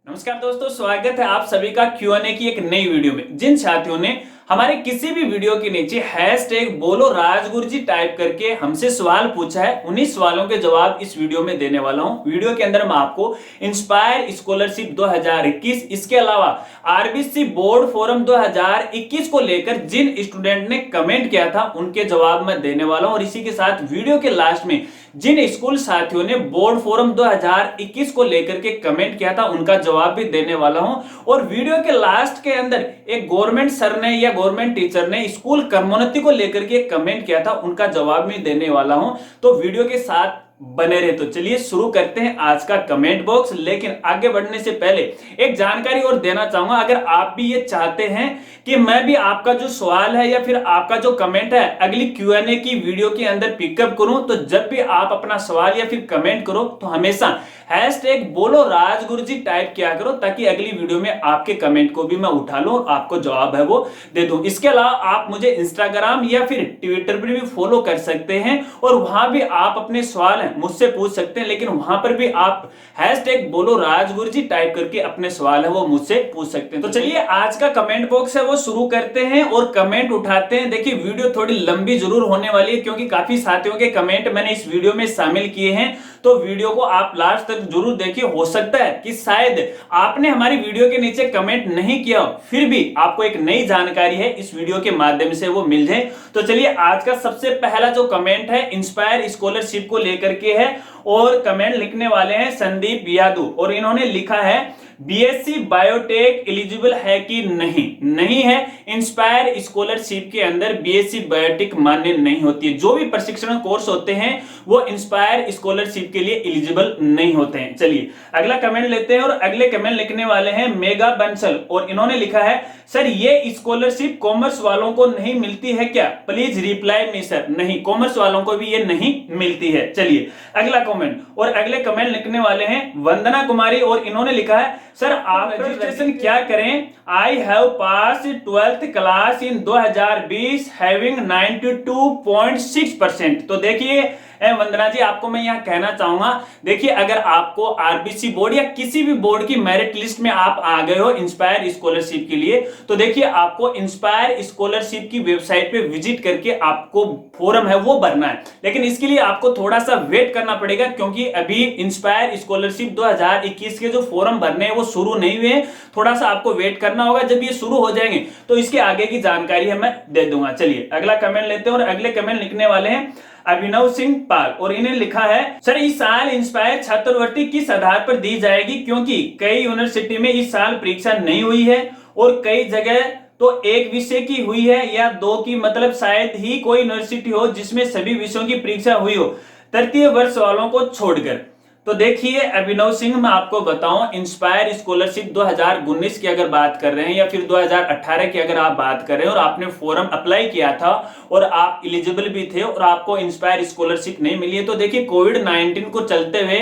नमस्कार दोस्तों, स्वागत है आप सभी का Q&A की एक नई वीडियो में। जिन साथियों ने हमारे किसी भी वीडियो के नीचे हैशटैग बोलो राजगुरुजी टाइप करके हमसे सवाल पूछा है, उन्हीं सवालों के जवाब इस वीडियो में देने वाला हूं। वीडियो के अंदर मैं आपको इंस्पायर स्कॉलरशिप 2021, इसके अलावा आरबीसी बोर्ड फोरम 2021 को लेकर जिन स्टूडेंट ने कमेंट किया था उनके जवाब मैं देने वाला हूं। और इसी के साथ वीडियो के लास्ट में जिन स्कूल साथियों ने बोर्ड फोरम 2021 को लेकर के कमेंट किया था उनका जवाब भी देने वाला हूं। और वीडियो के लास्ट के अंदर एक गवर्नमेंट सर ने या गवर्नमेंट टीचर ने स्कूल कर्मोन्नति को लेकर के कमेंट किया था, उनका जवाब भी देने वाला हूं। तो वीडियो के साथ बने रहे। तो चलिए शुरू करते हैं आज का कमेंट बॉक्स। लेकिन आगे बढ़ने से पहले एक जानकारी और देना चाहूंगा, अगर आप भी ये चाहते हैं कि मैं भी आपका जो सवाल है या फिर आपका जो कमेंट है अगली Q&A की वीडियो के अंदर पिकअप करूं, तो जब भी आप अपना सवाल या फिर कमेंट करो तो हमेशा हैशटैग बोलो राजगुरुजी टाइप किया करो, ताकि अगली वीडियो में आपके कमेंट को भी मैं उठा लूं, आपको जवाब है वो दे दूं। इसके अलावा आप मुझे इंस्टाग्राम या फिर ट्विटर पर भी फॉलो कर सकते हैं और वहां भी आप अपने सवाल मुझसे पूछ सकते हैं, लेकिन वहां पर भी आप हैशटैग बोलो राजगुरुजी टाइप करके अपने सवाल है वो मुझसे पूछ सकते हैं। तो चलिए आज का कमेंट बॉक्स है वो शुरू करते हैं और कमेंट उठाते हैं। देखिए वीडियो थोड़ी लंबी जरूर होने वाली है क्योंकि काफी साथियों के कमेंट मैंने इस वीडियो में शामिल किए हैं, तो वीडियो को आप लास्ट तक जरूर देखिए। हो सकता है कि शायद आपने हमारी वीडियो के नीचे कमेंट नहीं किया, फिर भी आपको एक नई जानकारी है इस वीडियो के माध्यम से वो मिल जाए। तो चलिए आज का सबसे पहला जो कमेंट है इंस्पायर स्कॉलरशिप को लेकर के है और कमेंट लिखने वाले हैं संदीप यादव और इन्होंने लिखा है बीएससी बायोटेक एलिजिबल है कि नहीं? नहीं है। इंस्पायर स्कॉलरशिप के अंदर बीएससी बायोटेक मान्य नहीं होती है। जो भी प्रशिक्षण कोर्स होते हैं वो इंस्पायर स्कॉलरशिप के लिए एलिजिबल नहीं होते हैं। चलिए अगला कमेंट लेते हैं और अगले कमेंट लिखने वाले हैं मेगा बंसल और इन्होंने लिखा है सर ये स्कॉलरशिप कॉमर्स वालों को नहीं मिलती है क्या? Please reply me sir. नहीं, कॉमर्स वालों को भी ये नहीं मिलती है। चलिए अगला कमेंट और अगले कमेंट लिखने वाले हैं वंदना कुमारी और इन्होंने लिखा है सर आप रजिस्ट्रेशन क्या करें? I have pass 12th class in 2020 having 92.6%। तो देखिए वंदना जी, आपको मैं यहां कहना चाहूंगा, देखिए अगर आपको आरबीसी बोर्ड या किसी भी बोर्ड की मेरिट लिस्ट में आप आ गए हो इंस्पायर स्कॉलरशिप के लिए, तो देखिए आपको इंस्पायर स्कॉलरशिप की वेबसाइट पे विजिट करके आपको फॉर्म है वो भरना है। लेकिन इसके लिए आपको थोड़ा सा वेट करना पड़ेगा क्योंकि अभी इंस्पायर स्कॉलरशिप 2021 के जो फॉर्म भरने हैं वो शुरू नहीं हुए हैं। थोड़ा सा आपको वेट करना होगा। जब ये शुरू हो जाएंगे तो इसके आगे की जानकारी है मैं दे दूंगा। चलिए अगला कमेंट लेते हैं और अगले कमेंट लिखने वाले हैं अभिनव सिंह पाल और इन्हें लिखा है सर इस साल इंस्पायर छात्रवृत्ति किस आधार पर दी जाएगी? क्योंकि कई यूनिवर्सिटी में इस साल परीक्षा नहीं हुई है और कई जगह तो एक विषय की हुई है या दो की, मतलब शायद ही कोई यूनिवर्सिटी हो जिसमें सभी विषयों की परीक्षा हुई हो, तृतीय वर्ष वालों को छोड़कर। तो देखिए अभिनव सिंह, मैं आपको बताऊं इंस्पायर स्कॉलरशिप 2019 की अगर बात कर रहे हैं या फिर 2018 की अगर आप बात कर रहे हैं और आपने फॉर्म अप्लाई किया था और आप एलिजिबल भी थे और आपको इंस्पायर स्कॉलरशिप नहीं मिली है, तो देखिए कोविड-19 को चलते हुए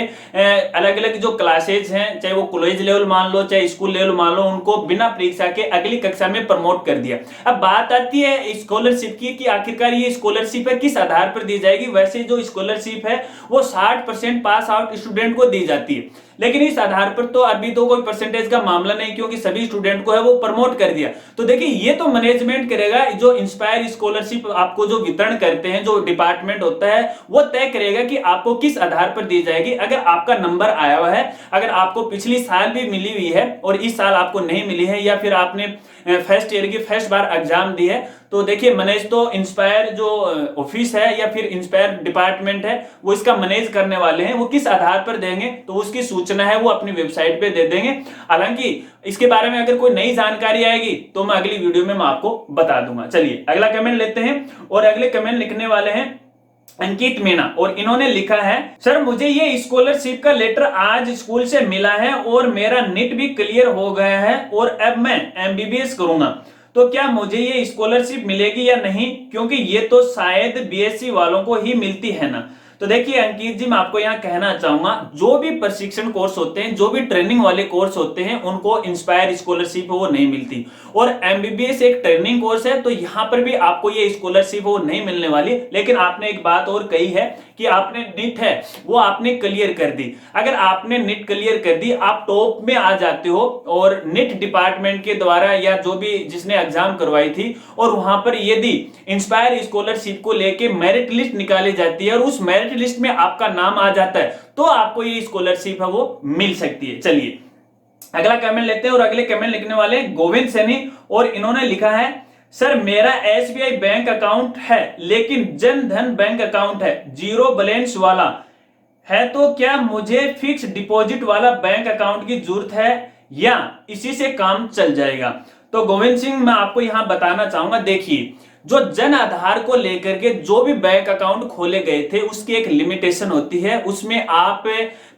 अलग अलग जो क्लासेज हैं, चाहे वो कॉलेज लेवल मान लो चाहे स्कूल लेवल मान लो, उनको बिना परीक्षा के अगली कक्षा में प्रमोट कर दिया। अब बात आती है स्कॉलरशिप की कि आखिरकार ये स्कॉलरशिप है किस आधार पर दी जाएगी। वैसे जो स्कॉलरशिप है वो 60% पास आउट स्टूडेंट को दी जाती है, लेकिन इस आधार पर तो अभी तो कोई परसेंटेज का मामला नहीं क्योंकि सभी स्टूडेंट को है वो प्रमोट कर दिया। तो देखिए ये तो मैनेजमेंट करेगा, जो इंस्पायर स्कॉलरशिप आपको जो वितरण करते हैं जो डिपार्टमेंट होता है वो तय करेगा कि आपको किस आधार पर दी जाएगी। अगर आपका नंबर आया हुआ है, अगर आपको पिछली साल भी मिली हुई है और इस साल आपको नहीं मिली है या फिर आपने फर्स्ट ईयर की फर्स्ट बार एग्जाम दी है, तो देखिए मैनेज तो इंस्पायर जो ऑफिस है या फिर इंस्पायर डिपार्टमेंट है वो इसका मैनेज करने वाले हैं। वो किस आधार पर देंगे तो उसकी सूचना है वो अपनी वेबसाइट पे दे देंगे। हालांकि इसके बारे में अगर कोई नई जानकारी आएगी तो मैं अगली वीडियो में मैं आपको बता दूंगा। चलिए अगला कमेंट लेते हैं और अगले कमेंट लिखने वाले हैं अंकित मीना और इन्होंने लिखा है सर मुझे ये स्कॉलरशिप का लेटर आज स्कूल से मिला है और मेरा नीट भी क्लियर हो गया है और अब मैं एमबीबीएस करूंगा, तो क्या मुझे ये स्कॉलरशिप मिलेगी या नहीं? क्योंकि ये तो शायद बीएससी वालों को ही मिलती है ना। तो देखिए अंकित जी, मैं आपको यहाँ कहना चाहूंगा जो भी प्रशिक्षण कोर्स होते हैं, जो भी ट्रेनिंग वाले कोर्स होते हैं, उनको इंस्पायर स्कॉलरशिप वो नहीं मिलती। और एमबीबीएस एक ट्रेनिंग कोर्स है तो यहाँ पर भी आपको ये स्कॉलरशिप वो नहीं मिलने वाली। लेकिन आपने एक बात और कही है कि आपने नीट है वो आपने क्लियर कर दी। अगर आपने नीट क्लियर कर दी, आप टॉप में आ जाते हो और नीट डिपार्टमेंट के द्वारा या जो भी जिसने एग्जाम करवाई थी, और वहां पर यदि इंस्पायर स्कॉलरशिप को लेके मेरिट लिस्ट निकाली जाती है और उस मेरिट लिस्ट में आपका नाम आ जाता है, तो आपको ये स्कॉलरशिप है वो मिल सकती है। चलिए अगला कमेंट लेते हैं, और अगले कमेंट लिखने वाले गोविंद सैनी, और इन्होंने लिखा है सर मेरा एसबीआई बैंक अकाउंट है लेकिन जन धन बैंक अकाउंट है, जीरो बैलेंस वाला है, तो क्या मुझे फिक्स डिपॉजिट वाला बैंक अकाउंट की जरूरत है या इसी से काम चल जाएगा? तो गोविंद सिंह मैं आपको यहां बताना चाहूंगा, देखिए जो जन आधार को लेकर के जो भी बैंक अकाउंट खोले गए थे उसकी एक लिमिटेशन होती है, उसमें आप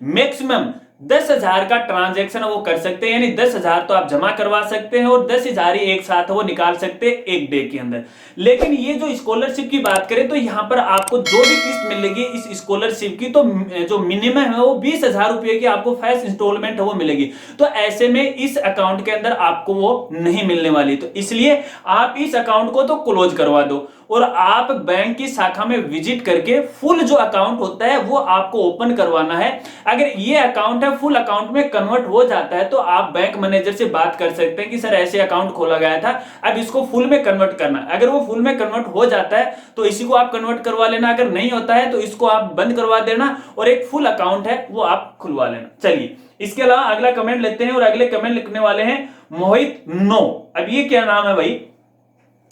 मैक्सिमम 10,000 का ट्रांजैक्शन वो कर सकते हैं, यानी 10,000 तो आप जमा करवा सकते हैं और 10,000 ही एक साथ वो निकाल सकते हैं एक डे के अंदर। लेकिन ये जो स्कॉलरशिप की बात करें तो यहाँ पर आपको जो भी किस्त मिलेगी इस स्कॉलरशिप की, तो जो मिनिमम है वो 20,000 रुपए की आपको फर्स्ट इंस्टॉलमेंट है वो मिलेगी। तो ऐसे में इस अकाउंट के अंदर आपको वो नहीं मिलने वाली, तो इसलिए आप इस अकाउंट को तो क्लोज करवा दो और आप बैंक की शाखा में विजिट करके फुल जो अकाउंट होता है वो आपको ओपन करवाना है। अगर ये अकाउंट है फुल अकाउंट में कन्वर्ट हो जाता है तो आप बैंक मैनेजर से बात कर सकते हैं कि सर ऐसे अकाउंट खोला गया था, अब इसको फुल में कन्वर्ट करना। अगर वो फुल में कन्वर्ट हो जाता है तो इसी को आप कन्वर्ट करवा लेना, अगर नहीं होता है तो इसको आप बंद करवा देना और एक फुल अकाउंट है वो आप खुलवा लेना। चलिए इसके अलावा अगला कमेंट लेते हैं, और अगले कमेंट लिखने वाले हैं मोहित नो। अब ये क्या नाम है भाई,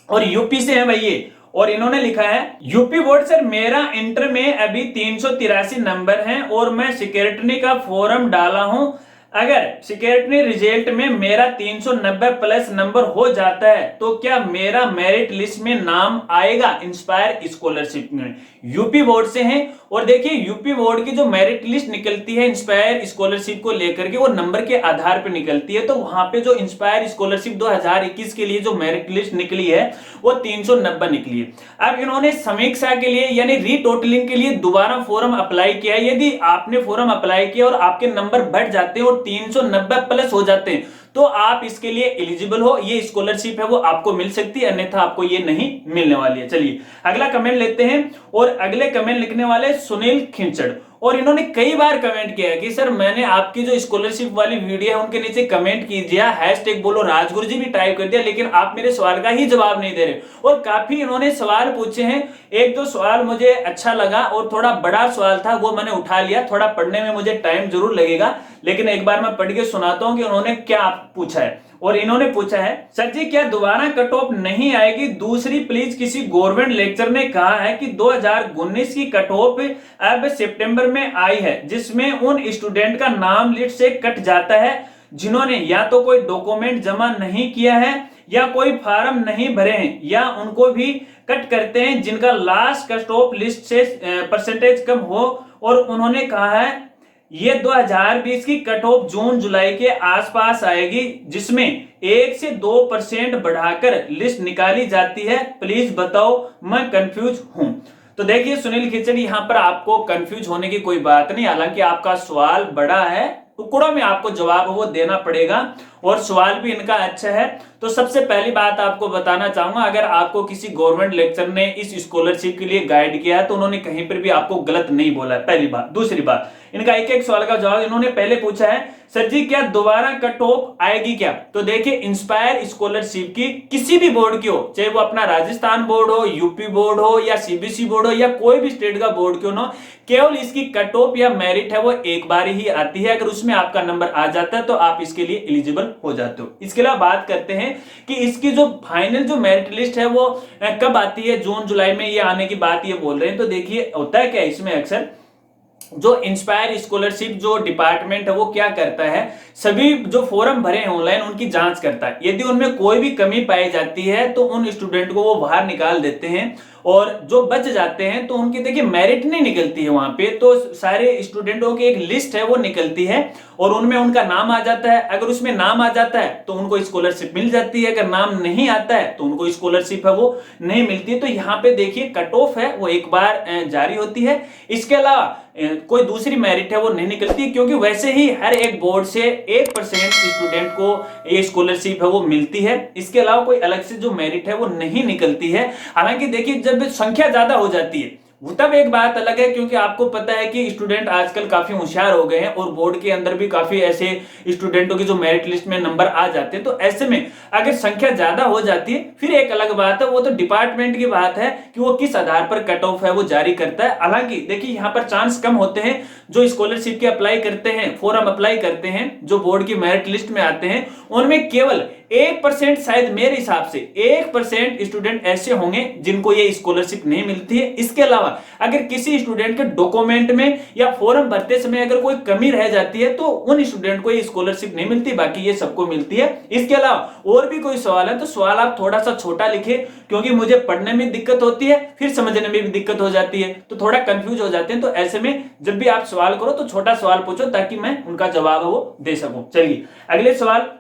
और यूपी से है भाई ये, और इन्होंने लिखा है यूपी बोर्ड सर मेरा इंटर में अभी 383 नंबर हैं और मैं सिक्योरिटी का फॉर्म डाला हूं, अगर सिक्योरिटी रिजल्ट में मेरा 390 प्लस नंबर हो जाता है तो क्या मेरा मेरिट लिस्ट में नाम आएगा इंस्पायर स्कॉलरशिप में? यूपी बोर्ड से हैं, और देखिए यूपी बोर्ड की जो मेरिट लिस्ट निकलती है इंस्पायर स्कॉलरशिप को लेकर के वो नंबर के आधार पर निकलती है। तो वहां पे जो इंस्पायर स्कॉलरशिप 2021 के लिए जो मेरिट लिस्ट निकली है वो 390 निकली है। अब इन्होंने समीक्षा के लिए यानी रीटोटलिंग के लिए दोबारा फॉर्म अप्लाई किया। यदि आपने फॉर्म अप्लाई किया और आपके नंबर बढ़ जाते हैं और 390 प्लस हो जाते हैं तो आप इसके लिए एलिजिबल हो, ये स्कॉलरशिप है वो आपको मिल सकती है, अन्यथा आपको ये नहीं मिलने वाली है। चलिए अगला कमेंट लेते हैं, और अगले कमेंट लिखने वाले सुनील खिंचड़, और इन्होंने कई बार कमेंट किया है कि सर मैंने आपकी जो स्कॉलरशिप वाली वीडियो है उनके नीचे कमेंट कीजिए, हैशटैग बोलो राजगुरु जी भी टाइप कर दिया, लेकिन आप मेरे सवाल का ही जवाब नहीं दे रहे। और काफी इन्होंने सवाल पूछे हैं, एक दो सवाल मुझे अच्छा लगा और थोड़ा बड़ा सवाल था वो मैंने उठा लिया, थोड़ा पढ़ने में मुझे टाइम जरूर लगेगा, लेकिन एक बार मैं पढ़ के सुनाता हूं कि उन्होंने क्या पूछा है। और इन्होंने पूछा है सर जी क्या दोबारा कट ऑफ नहीं आएगी? दूसरी प्लीज किसी गवर्नमेंट लेक्चर ने कहा है कि 2019 की कट ऑफ अब सितंबर में आई है, जिसमें उन स्टूडेंट का नाम लिस्ट से कट जाता है जिन्होंने या तो कोई डॉक्यूमेंट जमा नहीं किया है या कोई फॉर्म नहीं भरे हैं, या उनको भी कट करते हैं जिनका लास्ट कट ऑफ लिस्ट से परसेंटेज कम हो। और उन्होंने कहा है ये 2020 की कट ऑफ जून जुलाई के आसपास आएगी, जिसमें 1 से 2% बढ़ाकर लिस्ट निकाली जाती है, प्लीज बताओ मैं कंफ्यूज हूं। तो देखिए सुनील खिचड़ी, यहां पर आपको कंफ्यूज होने की कोई बात नहीं, हालांकि आपका सवाल बड़ा है, टुकड़ों में आपको जवाब वो देना पड़ेगा और सवाल भी इनका अच्छा है। तो सबसे पहली बात आपको बताना चाहूंगा, अगर आपको किसी गवर्नमेंट लेक्चर ने इस स्कॉलरशिप के लिए गाइड किया है तो उन्होंने कहीं पर भी आपको गलत नहीं बोला है, पहली बात। दूसरी बात, इनका एक एक सवाल का जवाब इन्होंने पहले पूछा है सर जी क्या दोबारा कट ऑफ आएगी क्या? तो देखिए इंस्पायर स्कॉलरशिप की किसी भी बोर्ड की हो, चाहे वो अपना राजस्थान बोर्ड हो, यूपी बोर्ड हो या सीबीएसई बोर्ड हो या कोई भी स्टेट का बोर्ड क्यों ना, केवल इसकी कट ऑफ या मेरिट है वो एक बार ही आती है, अगर उसमें आपका नंबर आ जाता है तो आप इसके लिए एलिजिबल हो जाते हो। इसके अलावा बात करते हैं कि इसकी जो फाइनल जो मेरिट लिस्ट है वो कब आती है, जून जुलाई में ये आने की बात ये बोल रहे हैं। तो देखिए होता है क्या इसमें, अक्सर जो इंस्पायर स्कॉलरशिप जो डिपार्टमेंट है वो क्या करता है, सभी जो फॉर्म भरे हैं ऑनलाइन उनकी जांच करता है, यदि उनमें कोई भी कमी पाई जाती है तो उन स्टूडेंट को वो बाहर निकाल देते हैं, और जो बच जाते हैं तो उनकी देखिए मेरिट नहीं निकलती है वहां पे, तो सारे स्टूडेंटों की एक लिस्ट है वो निकलती है और उनमें उनका नाम आ जाता है। अगर उसमें नाम आ जाता है तो उनको स्कॉलरशिप मिल जाती है, अगर नाम नहीं आता है तो उनको स्कॉलरशिप है वो नहीं मिलती है। तो यहाँ पे देखिए कट ऑफ है वो एक बार जारी होती है, इसके अलावा कोई दूसरी मेरिट है वो नहीं निकलती, क्योंकि वैसे ही हर एक बोर्ड से 1% स्टूडेंट को ये स्कॉलरशिप है वो मिलती है, इसके अलावा कोई अलग से जो मेरिट है वो नहीं निकलती है। हालांकि देखिए जब संख्या ज्यादा हो जाती है तब एक बात अलग है, क्योंकि आपको पता है कि स्टूडेंट आजकल काफी होशियार हो गए हैं और बोर्ड के अंदर भी काफी ऐसे स्टूडेंटों की जो मेरिट लिस्ट में नंबर आ जाते हैं। तो ऐसे में अगर संख्या ज्यादा हो जाती है फिर एक अलग बात है, वो तो डिपार्टमेंट की बात है कि वो किस आधार पर कट ऑफ है वो जारी करता है। हालांकि देखिए यहाँ पर चांस कम होते हैं, जो स्कॉलरशिप के अप्लाई करते हैं, फॉर्म अप्लाई करते हैं, जो बोर्ड की मेरिट लिस्ट में आते हैं, उनमें केवल 1% शायद मेरे हिसाब से 1% स्टूडेंट ऐसे होंगे जिनको ये स्कॉलरशिप नहीं मिलती है। इसके अलावा अगर किसी स्टूडेंट के डॉक्यूमेंट में या फॉर्म भरते समय अगर कोई कमी रह जाती है तो उन स्टूडेंट को ये स्कॉलरशिप नहीं मिलती, बाकी ये सबको मिलती है। इसके अलावा और भी कोई सवाल है तो सवाल आप थोड़ा सा छोटा लिखे, क्योंकि मुझे पढ़ने में दिक्कत होती है, फिर समझने में भी दिक्कत हो जाती है, तो थोड़ा कंफ्यूज हो जाते हैं। तो ऐसे में जब भी आप सवाल करो तो छोटा सवाल पूछो ताकि मैं उनका जवाब वो दे सकूं। चलिए अगले सवाल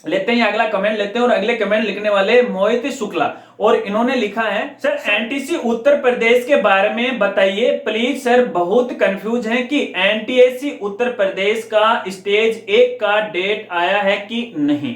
लेते हैं, अगला कमेंट लेते हैं। और अगले कमेंट लिखने वाले मोहित शुक्ला, और इन्होंने लिखा है सर एनटीसी उत्तर प्रदेश के बारे में बताइए प्लीज। सर बहुत कंफ्यूज हैं कि एनटीएससी उत्तर प्रदेश का स्टेज 1 का डेट आया है कि नहीं।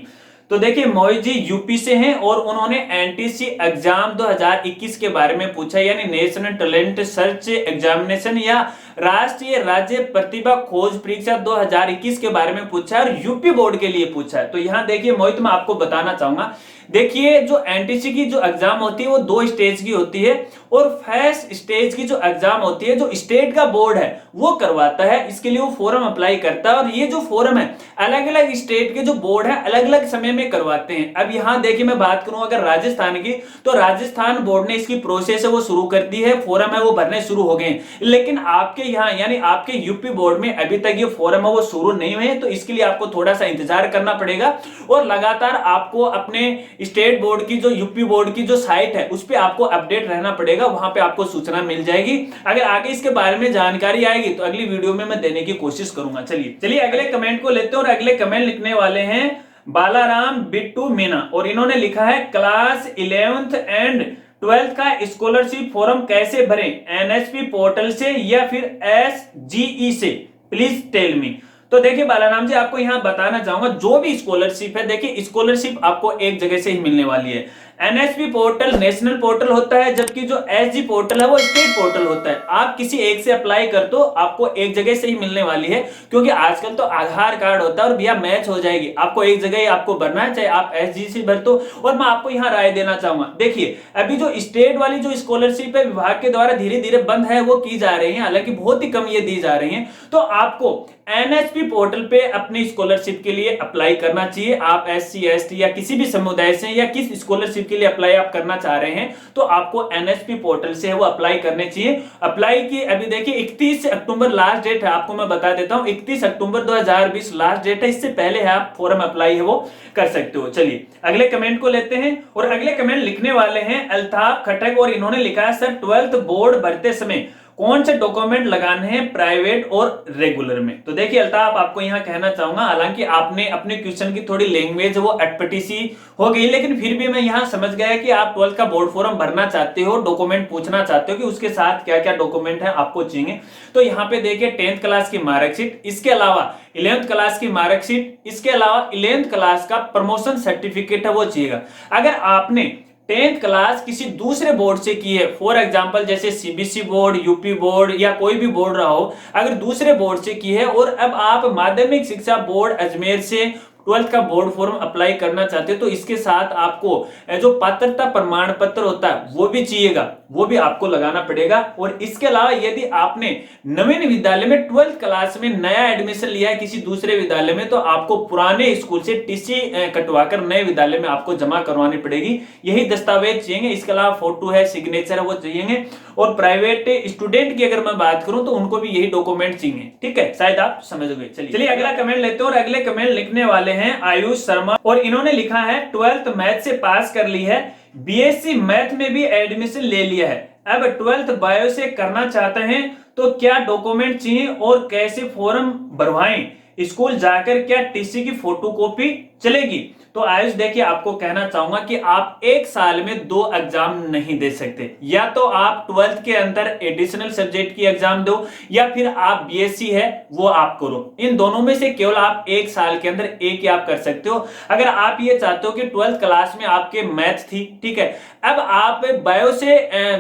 तो देखिए मोहित जी यूपी से हैं और उन्होंने एनटीसी एग्जाम 2021 के बारे में पूछा, यानी नेशनल टैलेंट सर्च एग्जामिनेशन या राष्ट्रीय राज्य प्रतिभा खोज परीक्षा 2021 के बारे में पूछा है और यूपी बोर्ड के लिए पूछा है। तो यहां देखिए मोहित मैं आपको बताना चाहूंगा, देखिए जो एनटीसी की जो एग्जाम होती है वो 2 स्टेज की होती है, और फर्स्ट स्टेज की जो एग्जाम होती है जो स्टेट का बोर्ड है वो करवाता है, इसके लिए वो फॉर्म अप्लाई करता है। और ये जो फॉर्म है अलग अलग स्टेट के जो बोर्ड है अलग अलग समय में करवाते हैं। अब यहां देखिए मैं बात करूं अगर राजस्थान की, तो राजस्थान बोर्ड ने इसकी प्रोसेस है वो शुरू कर दी है, फॉर्म है वो भरने शुरू हो गए। लेकिन आपके यहाँ यानी आपके यूपी बोर्ड में अभी तक ये फॉर्म है वो शुरू नहीं हुए, तो इसके लिए आपको थोड़ा सा इंतजार करना पड़ेगा और लगातार आपको अपने स्टेट बोर्ड की जो यूपी बोर्ड की जो साइट है उस पर आपको अपडेट रहना पड़ेगा, वहां पे आपको सूचना मिल जाएगी। अगर आगे इसके बारे में जानकारी आएगी तो अगली वीडियो में मैं देने की कोशिश करूंगा। चलिए अगले कमेंट को लेते हैं, और अगले कमेंट लिखने वाले हैं बालाराम बिट्टू मीना, और इन्होंने लिखा है क्लास 11th एंड 12th का स्कॉलरशिप फॉर्म कैसे भरें, एनएसपी पोर्टल से या फिर एसजीई से, प्लीज टेल मी। तो देखिए बालाराम जी आपको यहां बताना चाहूंगा, जो भी स्कॉलरशिप है देखिए स्कॉलरशिप आपको एक जगह से ही मिलने वाली है। एनएसपी पोर्टल नेशनल पोर्टल होता है, जबकि जो एसजी पोर्टल है वो स्टेट पोर्टल होता है। आप किसी एक से अप्लाई कर दो आपको एक जगह से ही मिलने वाली है, क्योंकि आजकल तो आधार कार्ड होता है और भैया मैच हो जाएगी, आपको एक जगह ही आपको भरना है, चाहे आप एसजी से भर दो। और मैं आपको यहाँ राय देना चाहूंगा, देखिए अभी जो स्टेट वाली जो स्कॉलरशिप है विभाग के द्वारा धीरे धीरे बंद है, वो की जा रही है, हालांकि बहुत ही कम ये दी जा रही है। तो आपको एनएसपी पोर्टल पे अपनी स्कॉलरशिप के लिए अप्लाई करना चाहिए। आप एससी एसटी या किसी भी समुदाय से या किस स्कॉलरशिप के लिए अप्लाई आप करना चाह रहे हैं तो आपको एनएसपी पोर्टल से वो अप्लाई करने चाहिए। अप्लाई की अभी देखिए 31 अक्टूबर लास्ट डेट है, आपको मैं बता देता हूं 31 अक्टूबर 2020 लास्ट डेट है, इससे पहले है आप फॉर्म अप्लाई है वो कर सकते हो। चलिए अगले कमेंट को लेते हैं, और अगले कमेंट लिखने वाले हैं अल्ताफ खटक, और इन्होंने लिखा है सर 12th बोर्ड भरते समय कौन से डॉक्यूमेंट लगाने हैं प्राइवेट और रेगुलर में। तो देखिए अल्ताफ आपको यहां कहना चाहूंगा, हालांकि आपने अपने क्वेश्चन की थोड़ी लैंग्वेज वो अटपटी सी हो गई, लेकिन फिर भी मैं यहां समझ गया कि आप 12th का बोर्ड फॉर्म भरना चाहते हो, डॉक्यूमेंट पूछना चाहते हो कि उसके साथ क्या क्या डॉक्यूमेंट है आपको चाहिए। तो यहाँ पे देखिए 10th क्लास की मार्कशीट, इसके अलावा 11th क्लास की मार्कशीट, इसके अलावा 11th क्लास का प्रमोशन सर्टिफिकेट है वो चाहिएगा। अगर आपने 10th क्लास किसी दूसरे बोर्ड से की है, फॉर एग्जांपल जैसे सीबीएसई बोर्ड, यूपी बोर्ड या कोई भी बोर्ड रहा हो, अगर दूसरे बोर्ड से की है और अब आप माध्यमिक शिक्षा बोर्ड अजमेर से 12th का बोर्ड फॉर्म अप्लाई करना चाहते हो तो इसके साथ आपको जो पात्रता प्रमाण पत्र होता है वो भी चाहिएगा, वो भी आपको लगाना पड़ेगा। और इसके अलावा यदि आपने नवीन विद्यालय में 12th क्लास में नया एडमिशन लिया है किसी दूसरे विद्यालय में तो आपको पुराने स्कूल से टीसी कटवाकर नए विद्यालय में आपको जमा करवानी पड़ेगी, यही दस्तावेज चाहिए। इसके अलावा फोटो है, सिग्नेचर है वो चाहिए। और प्राइवेट स्टूडेंट की अगर मैं बात करूं तो उनको भी यही डॉक्यूमेंट चाहिए, ठीक है, शायद आप समझ गए। चलिए अगला कमेंट लेते हैं, और अगले कमेंट लिखने वाले हैं आयुष शर्मा, और इन्होंने लिखा है 12th मैथ से पास कर ली है, बीएससी मैथ में भी एडमिशन ले लिया है, अब 12th बायो से करना चाहते हैं तो क्या डॉक्यूमेंट चाहिए और कैसे फॉर्म भरवाएं, स्कूल जाकर क्या टीसी की फोटोकॉपी चलेगी? तो आयुष देखिए, आपको कहना चाहूंगा कि आप एक साल में 2 एग्जाम नहीं दे सकते। या तो आप 12th के अंदर एडिशनल सब्जेक्ट की एग्जाम दो, या फिर आप बीएससी है वो आप करो। इन दोनों में से केवल आप एक साल के अंदर एक ही आप कर सकते हो। अगर आप ये चाहते हो कि 12th क्लास में आपके मैथ थी, ठीक है, अब आप बायो से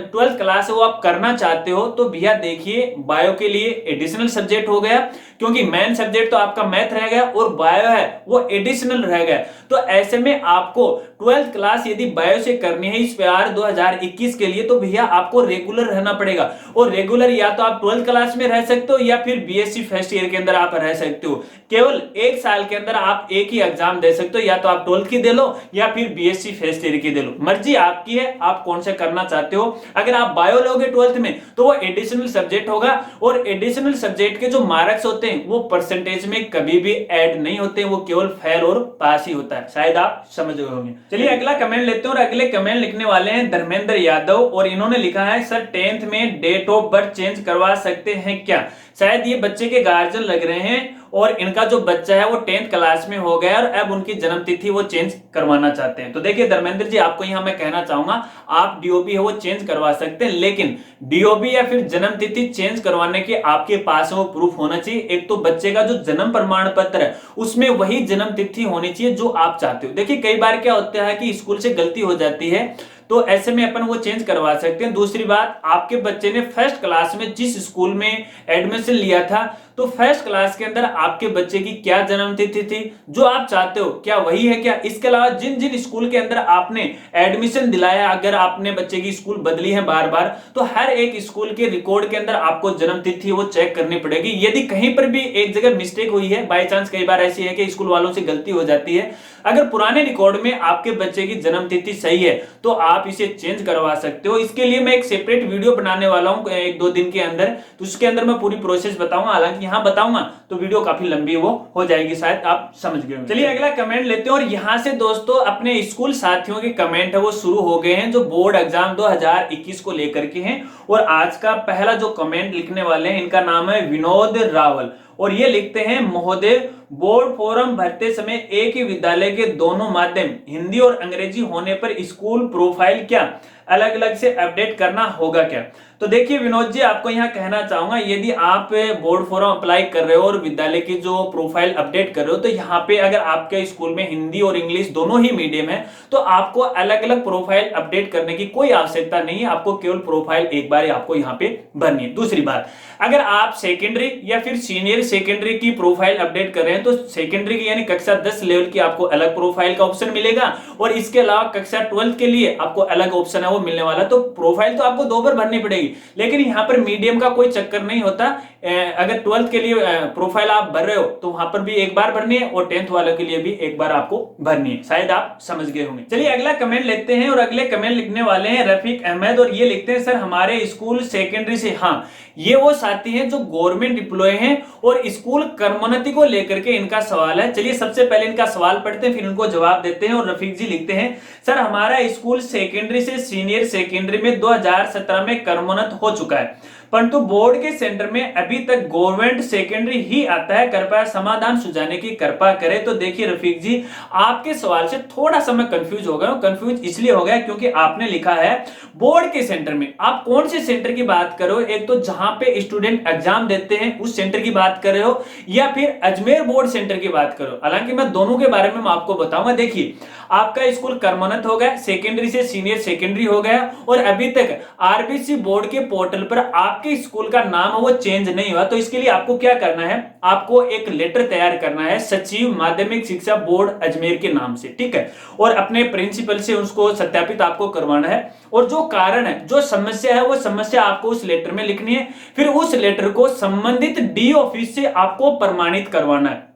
12th क्लास वो आप करना चाहते हो, तो भैया देखिए बायो के लिए एडिशनल सब्जेक्ट हो गया, क्योंकि मेन सब्जेक्ट तो आपका मैथ रह गया और बायो है वो एडिशनल रह गया। तो ऐसे में आपको 12th क्लास यदि बायो से करनी है इस बार 2021 के लिए, तो भैया आपको रेगुलर रहना पड़ेगा। और रेगुलर या तो आप 12th क्लास में रह सकते हो या फिर बीएससी फर्स्ट ईयर के अंदर आप रह सकते हो। केवल एक साल के अंदर आप एक ही एग्जाम दे सकते हो, या तो आप 12th की दे लो या फिर बीएससी फर्स्ट ईयर की दे लो, मर्जी आपकी है आप कौन से करना चाहते हो। अगर आप बायो लोगे 12th में तो वो एडिशनल सब्जेक्ट होगा, और एडिशनल सब्जेक्ट के जो मार्क्स होते हैं वो परसेंटेज में कभी भी ऐड नहीं होते, वो केवल फेल और पास ही होता है। शायद आप समझ गए होंगे। चलिए अगला कमेंट लेते हैं, और अगले कमेंट लिखने वाले हैं धर्मेंद्र यादव, और इन्होंने लिखा है सर 10th में डेट ऑफ बर्थ चेंज करवा सकते हैं क्या? शायद ये बच्चे के गार्जियन लग रहे हैं, और इनका जो बच्चा है वो 10th क्लास में हो गया और अब उनकी जन्म तिथि वो चेंज करवाना चाहते हैं। तो देखिए धर्मेंद्र जी, आपको यहां मैं कहना चाहूंगा, आप डीओबी है वो चेंज करवा सकते हैं, लेकिन डीओबी या फिर जन्म तिथि चेंज करवाने के आपके पास वो प्रूफ होना चाहिए। एक तो बच्चे का जो जन्म प्रमाण पत्र है उसमें वही जन्म तिथि होनी चाहिए जो आप चाहते हो। देखिए कई बार क्या होता है कि स्कूल से गलती हो जाती है, तो ऐसे में अपन वो चेंज करवा सकते हैं। दूसरी बात, आपके बच्चे ने फर्स्ट क्लास में जिस स्कूल में एडमिशन लिया था, तो फर्स्ट क्लास के अंदर आपके बच्चे की क्या जन्म तिथि थी जो आप चाहते हो, क्या वही है क्या? इसके अलावा जिन जिन स्कूल के अंदर आपने एडमिशन दिलाया, अगर आपने बच्चे की स्कूल बदली है बार बार, तो हर एक स्कूल के रिकॉर्ड के अंदर आपको जन्म तिथि वो चेक करनी पड़ेगी। यदि कहीं पर भी एक जगह मिस्टेक हुई है, बाई चांस कई बार ऐसी है कि स्कूल वालों से गलती हो जाती है, अगर पुराने रिकॉर्ड में आपके बच्चे की जन्म तिथि सही है तो आप इसे चेंज करवा सकते हो। इसके लिए मैं एक सेपरेट वीडियो बनाने वाला हूं 1-2 दिन के अंदर, तो उसके अंदर मैं पूरी प्रोसेस बताऊंगा। हालांकि यहां बताऊंगा तो वीडियो काफी लंबी वो हो जाएगी, शायद आप समझ गए। चलिए अगला कमेंट लेते हैं, और यहां से दोस्तों अपने स्कूल साथियों के कमेंट है वो शुरू हो गए हैं जो बोर्ड एग्जाम 2021 को लेकर के हैं। और आज का पहला जो कमेंट लिखने वाले हैं इनका नाम है विनोद रावल, और ये लिखते हैं महोदय, बोर्ड फॉर्म भरते समय एक ही विद्यालय के दोनों माध्यम हिंदी और अंग्रेजी होने पर स्कूल प्रोफाइल क्या अलग अलग से अपडेट करना होगा क्या? तो देखिए विनोद जी, आपको यहां कहना चाहूंगा, यदि आप बोर्ड फॉर्म अप्लाई कर रहे हो और विद्यालय की जो प्रोफाइल अपडेट कर रहे हो, तो यहाँ पे अगर आपके स्कूल में हिंदी और इंग्लिश दोनों ही मीडियम है तो आपको अलग अलग प्रोफाइल अपडेट करने की कोई आवश्यकता नहीं है। आपको केवल प्रोफाइल एक बार आपको यहाँ पे भरनी है। दूसरी बात, अगर आप सेकेंडरी या फिर सीनियर सेकेंडरी की प्रोफाइल अपडेट कर रहे हैं, तो सेकेंडरी की यानी कक्षा 10 लेवल की आपको अलग प्रोफाइल का ऑप्शन मिलेगा, और इसके अलावा कक्षा 12 के लिए आपको अलग ऑप्शन है वो मिलने वाला। तो प्रोफाइल तो आपको 2 बार भरनी पड़ेगी, लेकिन यहां पर मीडियम का कोई चक्कर नहीं होता। अगर 12th के लिए प्रोफाइल आप भर रहे हो तो वहां पर भी एक बार भरनी है, और 10th वालों के लिए भी एक बार आपको भरनी है। शायद आप समझ गए होंगे। चलिए अगला कमेंट लेते हैं, और अगले कमेंट लिखने वाले हैं रफीक अहमद, और ये लिखते हैं सर हमारे स्कूल सेकेंडरी से, हाँ ये वो साथी हैं जो गवर्नमेंट एम्प्लॉय हैं और स्कूल क्रमोन्नति को लेकर के इनका सवाल है। चलिए सबसे पहले इनका सवाल पढ़ते हैं, फिर उनको जवाब देते हैं। और रफीक जी लिखते हैं, सर हमारा स्कूल सेकेंडरी से सीनियर सेकेंडरी में 2017 में क्रमोन्नत हो चुका है, परंतु बोर्ड के सेंटर में अभी तक गवर्नमेंट सेकेंडरी ही आता है, कृपया समाधान सुझाने की कृपा करें। तो देखिए रफीक जी, आपके सवाल से थोड़ा सा मैं कंफ्यूज हो गया हूं। कंफ्यूज इसलिए हो गया क्योंकि आपने लिखा है बोर्ड के सेंटर में। आप कौन से सेंटर की बात कर रहे हो? एक तो जहां पे स्टूडेंट एग्जाम देते हैं उस सेंटर की बात कर रहे हो, या फिर अजमेर बोर्ड सेंटर की बात करो? हालांकि मैं दोनों के बारे में मैं आपको बताऊंगा। देखिए आपका स्कूल क्रमोन्नत हो गया, सेकेंडरी से सीनियर सेकेंडरी हो गया, और अभी तक आरबीसी बोर्ड के पोर्टल पर आपके स्कूल का नाम वो चेंज नहीं हुआ। तो इसके लिए आपको क्या करना है, आपको एक लेटर तैयार करना है सचिव माध्यमिक शिक्षा बोर्ड अजमेर के नाम से, ठीक है, और अपने प्रिंसिपल से उसको सत्यापित आपको करवाना है, और जो कारण है जो समस्या है वो समस्या आपको उस लेटर में लिखनी है। फिर उस लेटर को संबंधित डी ऑफिस से आपको प्रमाणित करवाना है।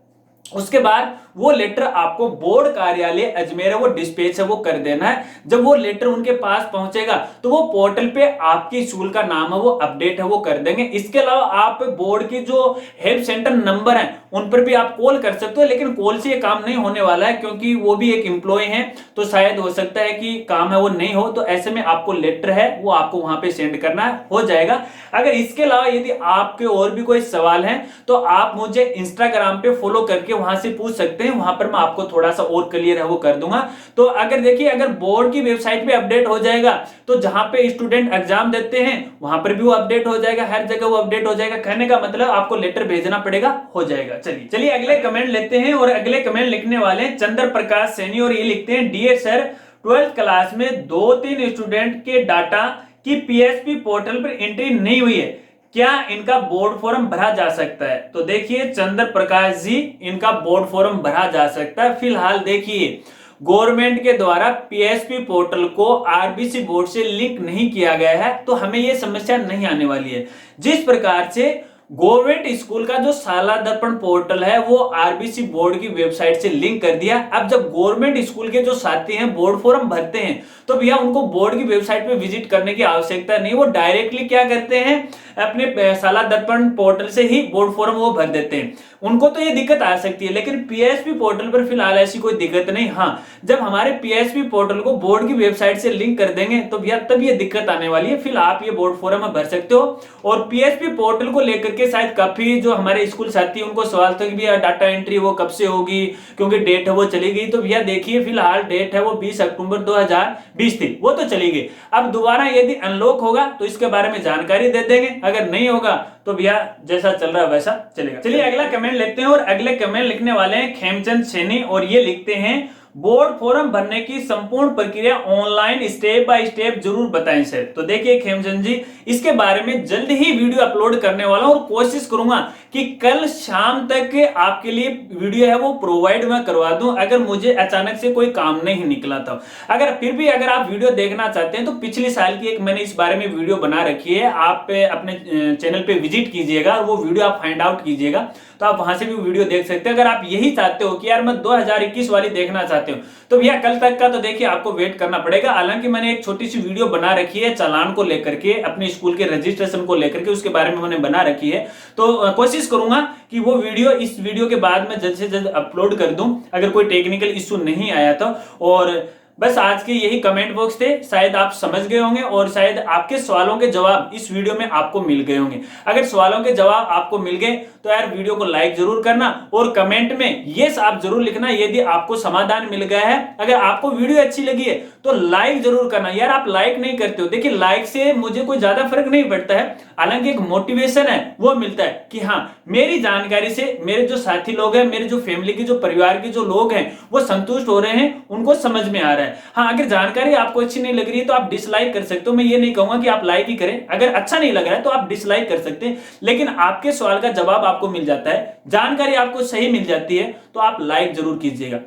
उसके बाद वो लेटर आपको बोर्ड कार्यालय अजमेर है वो डिस्पैच है वो कर देना है। जब वो लेटर उनके पास पहुंचेगा तो वो पोर्टल पे आपके स्कूल का नाम है वो अपडेट है वो कर देंगे। इसके अलावा आप बोर्ड की जो हेल्प सेंटर नंबर है उन पर भी आप कॉल कर सकते हो, लेकिन कॉल से ये काम नहीं होने वाला है क्योंकि वो भी एक एम्प्लॉय है, तो शायद हो सकता है कि काम है वो नहीं हो। तो ऐसे में आपको लेटर है वो आपको वहां पे सेंड करना हो जाएगा। अगर इसके अलावा यदि आपके और भी कोई सवाल है तो आप मुझे इंस्टाग्राम पे फॉलो करके वहां से पूछ सकते हैं, वहां पर मैं आपको थोड़ा सा और क्लियर है वो कर दूंगा। तो अगर देखिए अगर बोर्ड की वेबसाइट पे अपडेट हो जाएगा तो जहां पे स्टूडेंट एग्जाम देते हैं वहां पर भी वो अपडेट हो जाएगा, हर जगह वो अपडेट हो जाएगा। कहने का मतलब आपको लेटर भेजना पड़ेगा, हो जाएगा। चलिए अगले कमेंट लेते हैं और अगले कमेंट लिखने वाले हैं चंद्र प्रकाश सैनी और ये लिखते हैं डियर सर 12th क्लास में 2-3 स्टूडेंट के डाटा की पीएसपी पोर्टल पर एंट्री नहीं हुई है, क्या इनका बोर्ड फॉर्म भरा जा सकता है? तो देखिए चंद्र प्रकाश जी, इनका बोर्ड फॉर्म भरा जा सकता है। फिलहाल देखिए गवर्नमेंट के द्वारा पीएसपी पोर्टल को आरबीसी बोर्ड से लिंक नहीं किया गया है, तो हमें यह समस्या नहीं आने वाली है। जिस प्रकार से गवर्नमेंट स्कूल का जो साला दर्पण पोर्टल है वो आरबीसी बोर्ड की वेबसाइट से लिंक कर दिया। अब जब गवर्नमेंट स्कूल के जो साथी हैं बोर्ड फॉर्म भरते हैं तो भैया उनको बोर्ड की वेबसाइट पे विजिट करने की आवश्यकता नहीं, वो डायरेक्टली क्या करते हैं अपने साला दर्पण पोर्टल से ही बोर्ड फॉर्म वो भर देते हैं। उनको तो ये दिक्कत आ सकती है, लेकिन पीएसपी पोर्टल पर फिलहाल ऐसी कोई दिक्कत नहीं। हाँ, जब हमारे पीएसपी पोर्टल को बोर्ड की वेबसाइट से लिंक कर देंगे तो भैया तब ये दिक्कत आने वाली है। फिलहाल आप ये बोर्ड फॉर्म भर सकते हो। और पीएसपी पोर्टल को लेकर के शायद काफी जो हमारे स्कूल साथी उनको सवाल था कि भैया डाटा एंट्री वो कब से होगी, क्योंकि डेट है वो चली गई। तो भैया देखिए फिलहाल डेट है वो 20 अक्टूबर 2020 थी, वो तो चली गई। अब दोबारा यदि अनलॉक होगा तो इसके बारे में जानकारी दे देंगे, अगर नहीं होगा तो भैया जैसा चल रहा है वैसा चलेगा। चलिए अगला कमेंट लेते हैं और अगले कमेंट लिखने वाले हैं खेमचंद सैनी और ये लिखते हैं बोर्ड फॉर्म भरने की संपूर्ण प्रक्रिया ऑनलाइन स्टेप बाय स्टेप जरूर बताएं सर। तो देखिए खेमचंद जी, इसके बारे में जल्द ही वीडियो अपलोड करने वाला हूं और कोशिश करूंगा कि कल शाम तक आपके लिए वीडियो है वो प्रोवाइड मैं करवा दूं, अगर मुझे अचानक से कोई काम नहीं निकला तो। अगर फिर भी अगर आप वीडियो देखना चाहते हैं तो पिछले साल की एक मैंने इस बारे में वीडियो बना रखी है, आप अपने चैनल पे विजिट कीजिएगा और वो वीडियो आप फाइंड आउट कीजिएगा, तो आप वहां से भी वीडियो देख सकते हैं। अगर आप यही चाहते हो कि यार मैं 2021 वाली देखना चाहते हो तो भैया कल तक का तो देखिए आपको वेट करना पड़ेगा। हालांकि मैंने एक छोटी सी वीडियो बना रखी है चालान को लेकर के, अपने स्कूल के रजिस्ट्रेशन को लेकर के, उसके बारे में मैंने बना रखी है। तो कोशिश करूंगा कि वो वीडियो इस वीडियो के बाद में जल्द से जल्द अपलोड कर दूं, अगर कोई टेक्निकल इश्यू नहीं आया तो। और बस आज के यही कमेंट बॉक्स थे, शायद आप समझ गए होंगे और शायद आपके सवालों के जवाब इस वीडियो में आपको मिल गए होंगे। अगर सवालों के जवाब आपको मिल गए तो यार वीडियो को लाइक जरूर करना और कमेंट में यस आप जरूर लिखना यदि आपको समाधान मिल गया है। अगर आपको वीडियो अच्छी लगी है तो लाइक जरूर करना। यार आप लाइक नहीं करते हो, देखिए लाइक से मुझे कोई ज्यादा फर्क नहीं पड़ता है, हालांकि एक मोटिवेशन है वो मिलता है कि हाँ मेरी जानकारी से मेरे जो साथी लोग हैं, मेरे जो फैमिली के जो परिवार के जो लोग हैं वो संतुष्ट हो रहे हैं, उनको समझ में आ रहा है। हाँ, अगर जानकारी आपको अच्छी नहीं लग रही है तो आप डिसलाइक कर सकते हो, मैं ये नहीं कहूंगा कि आप लाइक ही करें। अगर अच्छा नहीं लग रहा है तो आप डिसलाइक कर सकते हैं, लेकिन आपके सवाल का जवाब आपको मिल जाता है, जानकारी आपको सही मिल जाती है तो आप लाइक जरूर कीजिएगा।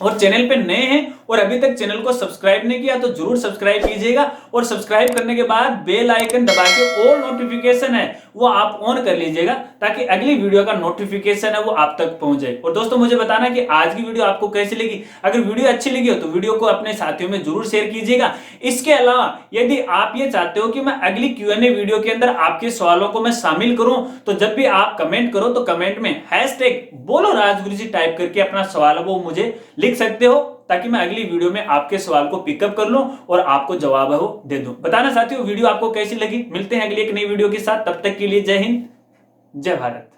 और चैनल पे नए हैं और अभी तक चैनल को सब्सक्राइब नहीं किया तो जरूर सब्सक्राइब कीजिएगा और सब्सक्राइब करने के बाद बेल आइकन दबा के ऑल नोटिफिकेशन है वो आप ऑन कर लीजिएगा ताकि अगली वीडियो का नोटिफिकेशन है वो आप तक पहुंच जाए। और दोस्तों मुझे बताना कि आज की वीडियो आपको कैसी लगी, अगर वीडियो अच्छी लगी हो तो वीडियो को अपने साथियों में जरूर शेयर कीजिएगा। इसके अलावा यदि आप ये चाहते हो कि मैं अगली Q&A वीडियो के अंदर आपके सवालों को मैं शामिल करूं तो जब भी आप कमेंट करो तो कमेंट में #बोलो राजगुरुजी टाइप करके अपना सवाल वो मुझे लिख सकते हो, ताकि मैं अगली वीडियो में आपके सवाल को पिकअप कर लूं और आपको जवाब है वो दे दूं। बताना साथियों वीडियो आपको कैसी लगी। मिलते हैं अगली एक नई वीडियो के साथ, तब तक के लिए जय हिंद जय भारत।